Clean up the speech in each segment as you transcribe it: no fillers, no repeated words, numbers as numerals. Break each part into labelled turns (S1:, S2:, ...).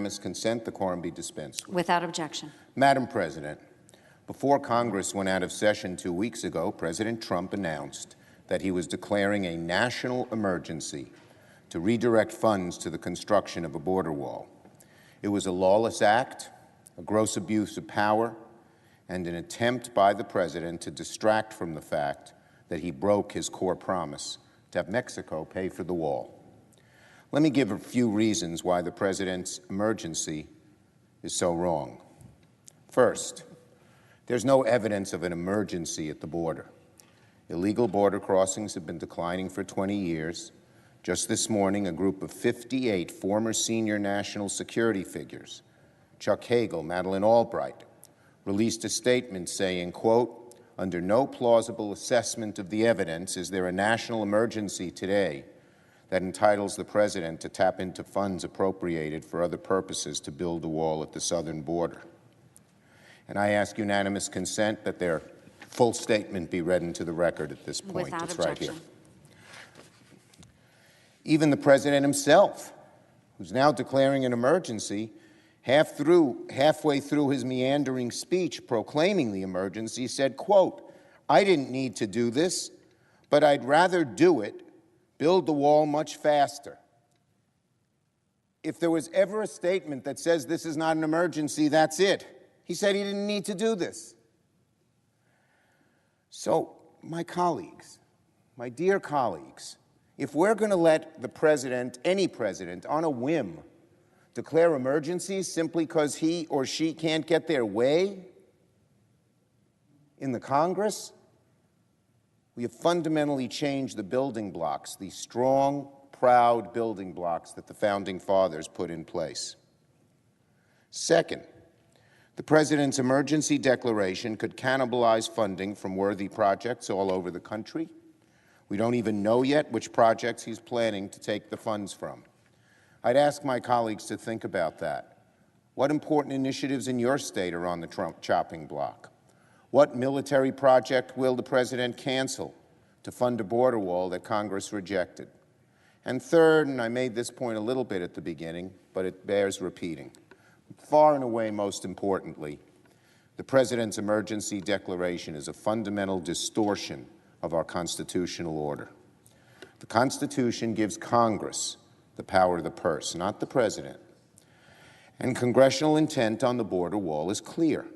S1: unanimous consent, the quorum be dispensed with.
S2: Without objection.
S1: Madam President, before Congress went out of session 2 weeks ago, President Trump announced that he was declaring a national emergency to redirect funds to the construction of a border wall. It was a lawless act, a gross abuse of power, and an attempt by the President to distract from the fact that he broke his core promise to have Mexico pay for the wall. Let me give a few reasons why the President's emergency is so wrong. First, there's no evidence of an emergency at the border. Illegal border crossings have been declining for 20 years. Just this morning, a group of 58 former senior national security figures, Chuck Hagel, Madeleine Albright, released a statement saying, quote, "Under no plausible assessment of the evidence is there a national emergency today that entitles the President to tap into funds appropriated for other purposes to build a wall at the southern border." And I ask unanimous consent that their full statement be read into the record at this point.
S2: Without
S1: it's
S2: objection.
S1: right here. Even the President himself, who's now declaring an emergency, halfway through his meandering speech proclaiming the emergency, said, quote, "I didn't need to do this, but I'd rather do it, build the wall much faster." If there was ever a statement that says this is not an emergency, that's it. He said he didn't need to do this. So, my colleagues, my dear colleagues, if we're going to let the President, any President, on a whim, declare emergencies simply because he or she can't get their way in the Congress, we have fundamentally changed the building blocks, the strong, proud building blocks that the Founding Fathers put in place. Second, the President's emergency declaration could cannibalize funding from worthy projects all over the country. We don't even know yet which projects he's planning to take the funds from. I'd ask my colleagues to think about that. What important initiatives in your state are on the Trump chopping block? What military project will the President cancel to fund a border wall that Congress rejected? And third, and I made this point a little bit at the beginning, but it bears repeating, far and away most importantly, the President's emergency declaration is a fundamental distortion of our constitutional order. The Constitution gives Congress the power of the purse, not the President. And congressional intent on the border wall is clear.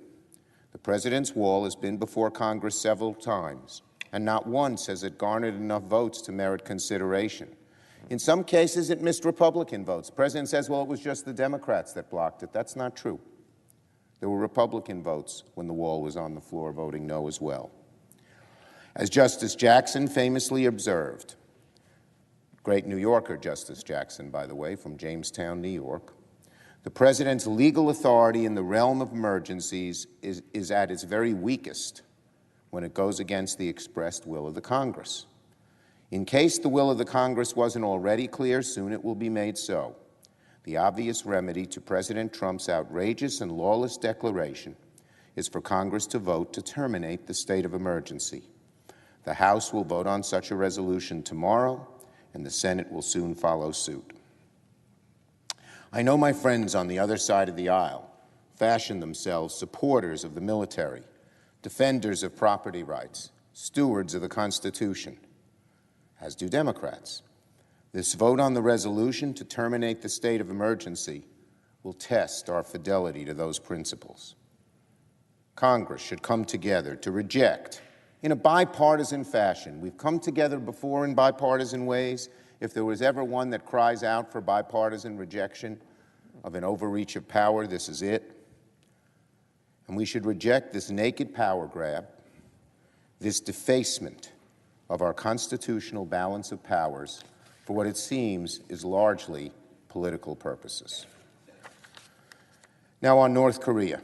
S1: The President's wall has been before Congress several times, and not once has it garnered enough votes to merit consideration. In some cases, it missed Republican votes. The President says, well, it was just the Democrats that blocked it. That's not true. There were Republican votes when the wall was on the floor voting no as well. As Justice Jackson famously observed, great New Yorker Justice Jackson, by the way, from Jamestown, New York, the President's legal authority in the realm of emergencies is at its very weakest when it goes against the expressed will of the Congress. In case the will of the Congress wasn't already clear, soon it will be made so. The obvious remedy to President Trump's outrageous and lawless declaration is for Congress to vote to terminate the state of emergency. The House will vote on such a resolution tomorrow, and the Senate will soon follow suit. I know my friends on the other side of the aisle fashion themselves supporters of the military, defenders of property rights, stewards of the Constitution, as do Democrats. This vote on the resolution to terminate the state of emergency will test our fidelity to those principles. Congress should come together to reject, in a bipartisan fashion. We've come together before in bipartisan ways. If there was ever one that cries out for bipartisan rejection of an overreach of power, this is it. And we should reject this naked power grab, this defacement of our constitutional balance of powers for what it seems is largely political purposes. Now on North Korea.